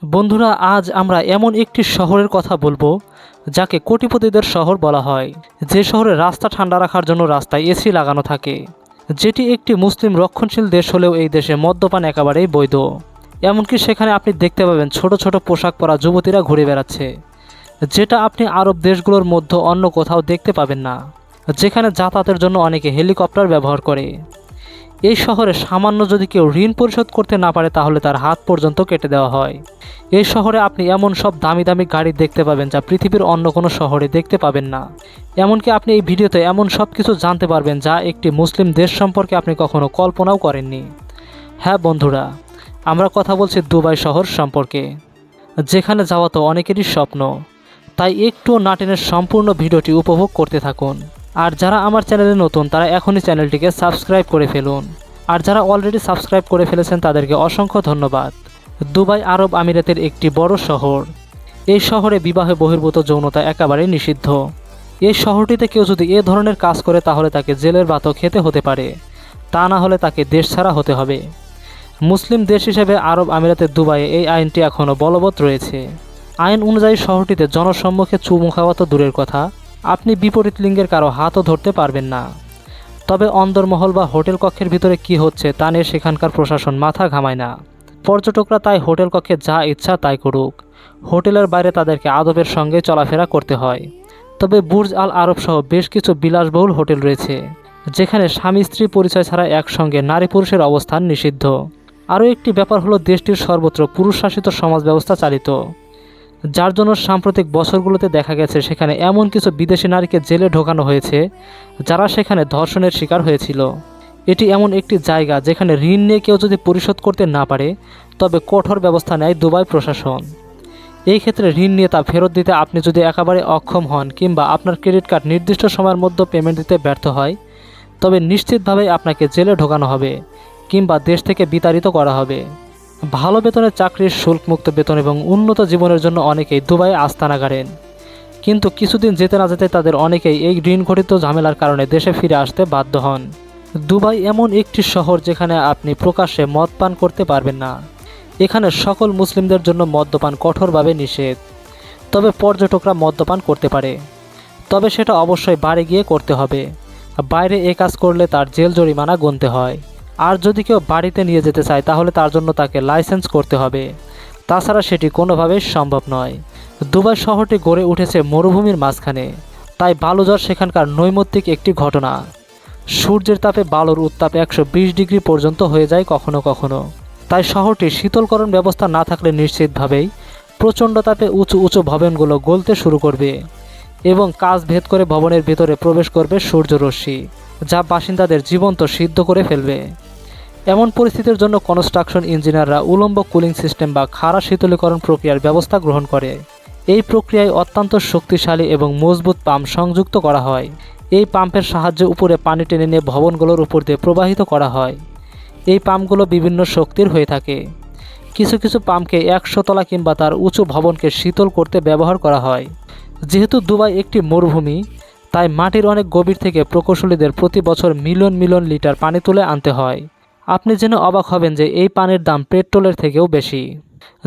বন্ধুরা, আজ আমরা এমন একটি শহরের কথা বলবো যাকে কোটিপতিদের শহর বলা হয়, যে শহরে রাস্তা ঠান্ডা রাখার জন্য রাস্তায় এসি লাগানো থাকে। যেটি একটি মুসলিম রক্ষণশীল দেশ হলেও এই দেশে মদ্যপান একেবারেই বৈধ। এমনকি সেখানে আপনি দেখতে পাবেন ছোট ছোট পোশাক পরা যুবতীরা ঘুরে বেড়াচ্ছে, যেটা আপনি আরব দেশগুলোর মধ্যে অন্য কোথাও দেখতে পাবেন না, যেখানে যাতায়াতের জন্য অনেকে হেলিকপ্টার ব্যবহার করে। এই শহরে সামান্য যদি কেউ ঋণ পরিশোধ করতে না পারে তাহলে তার হাত পর্যন্ত কেটে দেওয়া হয়। এই শহরে আপনি এমন সব দামি দামি গাড়ি দেখতে পাবেন যা পৃথিবীর অন্য কোনো শহরে দেখতে পাবেন না। এমনকি আপনি এই ভিডিওতে এমন সব কিছু জানতে পারবেন যা একটি মুসলিম দেশ সম্পর্কে আপনি কখনো কল্পনাও করেননি। হ্যাঁ বন্ধুরা, আমরা কথা বলছি দুবাই শহর সম্পর্কে, যেখানে যাওয়া তো অনেকেরই স্বপ্ন। তাই একটুও না টেনে সম্পূর্ণ ভিডিওটি উপভোগ করতে থাকুন। আর যারা আমার চ্যানেলে নতুন তারা এখনই চ্যানেলটিকে সাবস্ক্রাইব করে ফেলুন। আর যারা অলরেডি সাবস্ক্রাইব করে ফেলেছেন তাদেরকে অসংখ্য ধন্যবাদ। দুবাই আরব আমিরাতের একটি বড় শহর। এই শহরে বিবাহে বহির্ভূত যৌনতা একেবারেই নিষিদ্ধ। এই শহরটিতে কেউ যদি এ ধরনের কাজ করে তাহলে তাকে জেলের ভাতও খেতে হতে পারে, তা না হলে তাকে দেশ ছাড়া হতে হবে। মুসলিম দেশ হিসেবে আরব আমিরাতের দুবাইয়ে এই আইনটি এখনও বলবৎ রয়েছে। আইন অনুযায়ী শহরটিতে জনসম্মুখে চুমু খাওয়া তো দূরের কথা, আপনি বিপরীত লিঙ্গের কারো হাতও ধরতে পারবেন না। তবে অন্দরমহল বা হোটেল কক্ষের ভিতরে কি হচ্ছে তা নিয়ে সেখানকার প্রশাসন মাথা ঘামায় না। পর্যটকরা তাই হোটেল কক্ষে যা ইচ্ছা তাই করুক, হোটেলের বাইরে তাদেরকে আদবের সঙ্গে চলাফেরা করতে হয়। তবে বুর্জ আল আরব সহ বেশ কিছু বিলাসবহুল হোটেল রয়েছে, যেখানে স্বামী স্ত্রী পরিচয় ছাড়া একসঙ্গে নারী পুরুষের অবস্থান নিষিদ্ধ। আরও একটি ব্যাপার হলো দেশটির সর্বত্র পুরুষ শাসিত সমাজ ব্যবস্থা চালিত, যার জন্য সাম্প্রতিক বছরগুলোতে দেখা গেছে সেখানে এমন কিছু বিদেশি নারীকে জেলে ঢোকানো হয়েছে যারা সেখানে ধর্ষণের শিকার হয়েছিল। এটি এমন একটি জায়গা যেখানে ঋণ নিয়ে কেউ যদি পরিশোধ করতে না পারে তবে কঠোর ব্যবস্থা নেয় দুবাই প্রশাসন। এই ক্ষেত্রে ঋণ নিয়ে তা ফেরত দিতে আপনি যদি একেবারে অক্ষম হন কিংবা আপনার ক্রেডিট কার্ড নির্দিষ্ট সময়ের মধ্যে পেমেন্ট দিতে ব্যর্থ হয় তবে নিশ্চিতভাবেই আপনাকে জেলে ঢোকানো হবে কিংবা দেশ থেকে বিতাড়িত করা হবে। ভালো বেতনের চাকরির, শুল্কমুক্ত বেতন এবং উন্নত জীবনের জন্য অনেকেই দুবাইয়ে আস্তানা গাড়েন। কিন্তু কিছুদিন যেতে না যেতে তাদের অনেকেই এই ঋণ ঘটিত ঝামেলার কারণে দেশে ফিরে আসতে বাধ্য হন। দুবাই এমন একটি শহর যেখানে আপনি প্রকাশ্যে মদ পান করতে পারবেন না। এখানে সকল মুসলিমদের জন্য মদ্যপান কঠোরভাবে নিষেধ। তবে পর্যটকরা মদ্যপান করতে পারে, তবে সেটা অবশ্যই বাড়ি গিয়ে করতে হবে। বাইরে এ কাজ করলে তার জেল জরিমানা গুনতে হয়। আর যদি কেউ বাড়িতে নিয়ে যেতে চায় তাহলে তার জন্য তাকে লাইসেন্স করতে হবে, তাছাড়া সেটি কোনোভাবেই সম্ভব নয়। দুবাই শহরটি গড়ে উঠেছে মরুভূমির মাঝখানে, তাই বালুজ্বর সেখানকার নৈমিত্তিক একটি ঘটনা। সূর্যের তাপে বালুর উত্তাপ 120 ডিগ্রি পর্যন্ত হয়ে যায় কখনো কখনো। তাই শহরটির শীতলকরণ ব্যবস্থা না থাকলে নিশ্চিতভাবেই প্রচণ্ড তাপে উঁচু উঁচু ভবনগুলো গলতে শুরু করবে এবং কাচ ভেদ করে ভবনের ভিতরে প্রবেশ করবে সূর্যরশ্মি, যা বাসিন্দাদের জীবন্ত সিদ্ধ করে ফেলবে। এমন পরিস্থিতির জন্য কনস্ট্রাকশন ইঞ্জিনিয়াররা উলম্ব কুলিং সিস্টেম বা খাড়া শীতলীকরণ প্রক্রিয়ার ব্যবস্থা গ্রহণ করে। এই প্রক্রিয়ায় অত্যন্ত শক্তিশালী এবং মজবুত পাম্প সংযুক্ত করা হয়। এই পাম্পের সাহায্যে উপরে পানি টেনে নিয়ে ভবনগুলোর উপর দিয়ে প্রবাহিত করা হয়। এই পাম্পগুলো বিভিন্ন শক্তির হয়ে থাকে। কিছু কিছু পাম্পকে 100 তলা কিংবা তার উঁচু ভবনকে শীতল করতে ব্যবহার করা হয়। যেহেতু দুবাই একটি মরুভূমি, তাই মাটির অনেক গভীর থেকে প্রকৌশলীদের প্রতি বছর মিলিয়ন মিলিয়ন লিটার পানি তুলে আনতে হয়। আপনি জেনে অবাক হবেন যে এই পানির দাম পেট্রোলের থেকেও বেশি।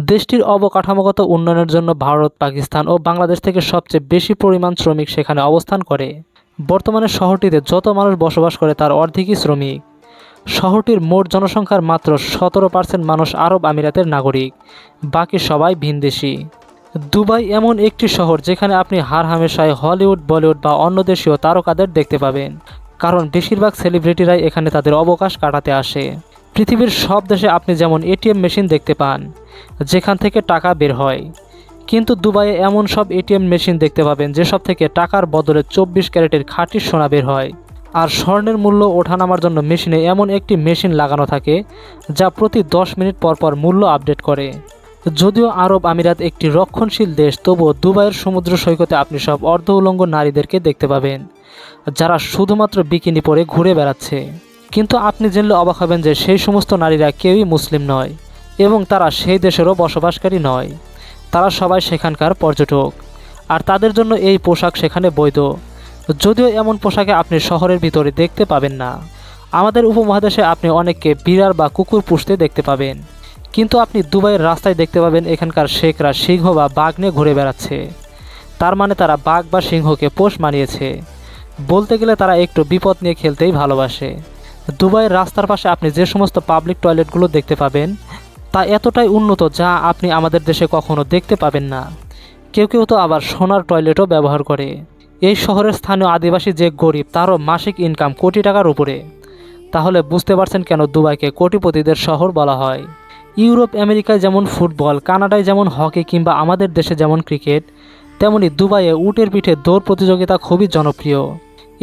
দেশটির অবকাঠামোগত উন্নয়নের জন্য ভারত, পাকিস্তান ও বাংলাদেশ থেকে সবচেয়ে বেশি পরিমাণ শ্রমিক সেখানে অবস্থান করে। বর্তমানে শহরটিতে যত মানুষ বসবাস করে তার অর্ধেকই শ্রমিক। শহরটির মোট জনসংখ্যার মাত্র 17% মানুষ আরব আমিরাতের নাগরিক, বাকি সবাই ভিনদেশি। দুবাই এমন একটি শহর যেখানে আপনি হামেশাই হলিউড, বলিউড বা অন্য দেশীয় তারকাদের দেখতে পাবেন, কারণ বেশিরভাগ সেলিব্রিটিরাই এখানে তাদের অবকাশ কাটাতে আসে। পৃথিবীর সব দেশে আপনি যেমন এটিএম মেশিন দেখতে পান যেখান থেকে টাকা বের হয়, কিন্তু দুবাইয়ে এমন সব এটিএম মেশিন দেখতে পাবেন যেসব থেকে টাকার বদলে 24 ক্যারেটের খাঁটি সোনা বের হয়। আর স্বর্ণের মূল্য ওঠানামার জন্য মেশিনে এমন একটি মেশিন লাগানো থাকে যা প্রতি 10 মিনিট পর পর মূল্য আপডেট করে। যদিও আরব আমিরাত একটি রক্ষণশীল দেশ, তবুও দুবাইয়ের সমুদ্র সৈকতে আপনি সব অর্ধ উলঙ্গ নারীদেরকে দেখতে পাবেন যারা শুধুমাত্র বিকিনি পরে ঘুরে বেড়াচ্ছে। কিন্তু আপনি জানলে অবাক হবেন যে সেই সমস্ত নারীরা কেউই মুসলিম নয় এবং তারা সেই দেশেরও বসবাসকারী নয়। তারা সবাই সেখানকার পর্যটক, আর তাদের জন্য এই পোশাক সেখানে বৈধ। যদিও এমন পোশাকে আপনি শহরের ভিতরে দেখতে পাবেন না। আমাদের উপমহাদেশে আপনি অনেককে বিড়াল বা কুকুর পুষতে দেখতে পাবেন, কিন্তু আপনি দুবাইয়ের রাস্তায় দেখতে পাবেন এখানকার শেখরা সিংহ বা বাঘ নিয়ে ঘুরে বেড়াচ্ছে। তার মানে তারা বাঘ বা সিংহকে পোষ মানিয়েছে। বলতে গেলে তারা একটু বিপদ নিয়ে খেলতেই ভালোবাসে। দুবাইয়ের রাস্তার পাশে আপনি যে সমস্ত পাবলিক টয়লেটগুলো দেখতে পাবেন তা এতটাই উন্নত যা আপনি আমাদের দেশে কখনো দেখতে পাবেন না। কেউ কেউ তো আবার সোনার টয়লেটও ব্যবহার করে। এই শহরের স্থানীয় আদিবাসী যে গরিব তারও মাসিক ইনকাম কোটি টাকার উপরে। তাহলে বুঝতে পারছেন কেন দুবাইকে কোটিপতিদের শহর বলা হয়। ইউরোপ আমেরিকায় যেমন ফুটবল, কানাডায় যেমন হকি কিংবা আমাদের দেশে যেমন ক্রিকেট, তেমনি দুবাইয়ে উটের পিঠে দৌড় প্রতিযোগিতা খুবই জনপ্রিয়।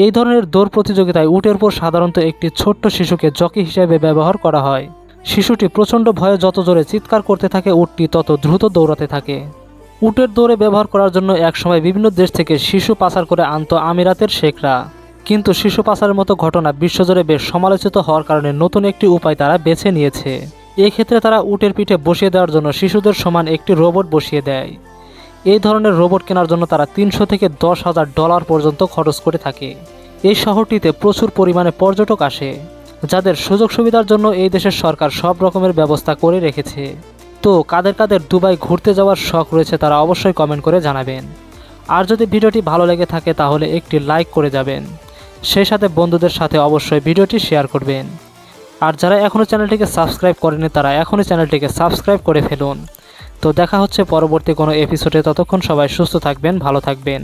এই ধরনের দৌড় প্রতিযোগিতায় উটের উপর সাধারণত একটি ছোট্ট শিশুকে জকি হিসেবে ব্যবহার করা হয়। শিশুটি প্রচণ্ড ভয়ে যত জোরে চিৎকার করতে থাকে উটটি তত দ্রুত দৌড়াতে থাকে। উটের দৌড়ে ব্যবহার করার জন্য একসময় বিভিন্ন দেশ থেকে শিশু পাচার করে আনত আমিরাতের শেখরা। কিন্তু শিশু পাচারের মতো ঘটনা বিশ্বজুড়ে বেশ সমালোচিত হওয়ার কারণে নতুন একটি উপায় তারা বেছে নিয়েছে। এক্ষেত্রে তারা উটের পিঠে বসিয়ে দেওয়ার জন্য শিশুদের সমান একটি রোবট বসিয়ে দেয়। এই ধরনের রোবট কেনার জন্য তারা $300 থেকে $10,000 পর্যন্ত খরচ করে থাকে। এই শহরটিতে প্রচুর পরিমাণে পর্যটক আসে, যাদের সুযোগ সুবিধার জন্য এই দেশের সরকার সব রকমের ব্যবস্থা করে রেখেছে। তো কাদের কাদের দুবাই ঘুরতে যাওয়ার শখ রয়েছে তারা অবশ্যই কমেন্ট করে জানাবেন। আর যদি ভিডিওটি ভালো লেগে থাকে তাহলে একটি লাইক করে যাবেন। সেই সাথে বন্ধুদের সাথে অবশ্যই ভিডিওটি শেয়ার করবেন। আর যারা এখনও চ্যানেলটিকে সাবস্ক্রাইব করেনি তারা এখনই চ্যানেলটিকে সাবস্ক্রাইব করে ফেলুন। তো দেখা হচ্ছে পরবর্তী কোনো এপিসোডে। ততক্ষণ সবাই সুস্থ থাকবেন, ভালো থাকবেন।